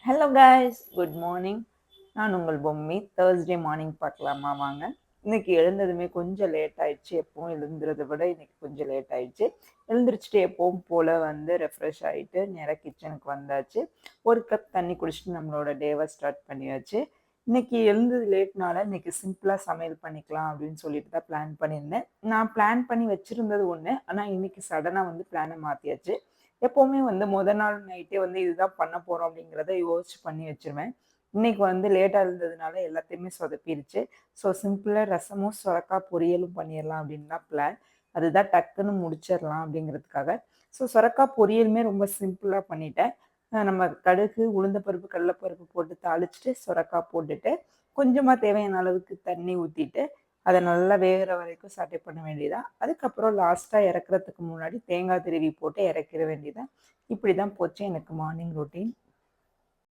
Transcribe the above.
Hello guys, good morning. நான் உங்கள் Bommi. Thursday morning பார்க்கலாமா வாங்க. இன்னைக்கு எழுந்ததுமே கொஞ்சம் லேட் ஆயிடுச்சு. எப்பவும் எழுந்துறதை விட இன்னைக்கு கொஞ்சம் லேட் ஆயிடுச்சு. எழுந்திரிச்சிட்டு எப்பவும் போல் ரெஃப்ரெஷ் ஆகிட்டு நேராக கிச்சனுக்கு வந்தாச்சு. ஒரு கப் தண்ணி குடிச்சிட்டு நம்மளோட டேவை ஸ்டார்ட் பண்ணியாச்சு. இன்னைக்கு எழுந்தது லேட்னால இன்னைக்கு சிம்பிளாக சமையல் பண்ணிக்கலாம் அப்படின்னு சொல்லிட்டு தான் பிளான் பண்ணியிருந்தேன். நான் பிளான் பண்ணி வச்சுருந்தது ஒன்று, ஆனால் இன்னைக்கு சடனாக பிளானை மாற்றியாச்சு. எப்போவுமே முத நாள் நைட்டே இதுதான் பண்ண போகிறோம் அப்படிங்கிறத யோசிச்சு பண்ணி வச்சிருவேன். இன்னைக்கு லேட்டாக இருந்ததுனால எல்லாத்தையுமே சொதப்பிருச்சு. ஸோ சிம்பிளாக ரசமும் சொரக்காய் பொரியலும் பண்ணிடலாம் அப்படின்னு தான் பிளான். அதுதான் டக்குன்னு முடிச்சிடலாம் அப்படிங்கிறதுக்காக. ஸோ சொரக்காய் பொரியலுமே ரொம்ப சிம்பிளாக பண்ணிட்டேன். நம்ம கடுகு, உளுந்தப்பருப்பு, கடலைப்பருப்பு போட்டு தாளிச்சிட்டு சொரக்காய் போட்டுட்டு கொஞ்சமாக தேவையான அளவுக்கு தண்ணி ஊற்றிட்டு அதை நல்லா வேகிற வரைக்கும் சாட்டே பண்ண வேண்டியதான். அதுக்கப்புறம் லாஸ்ட்டாக இறக்குறதுக்கு முன்னாடி தேங்காய் திருவி போட்டு இறக்கிற வேண்டியதான். இப்படி தான் போச்சு எனக்கு மார்னிங் ரொட்டீன்.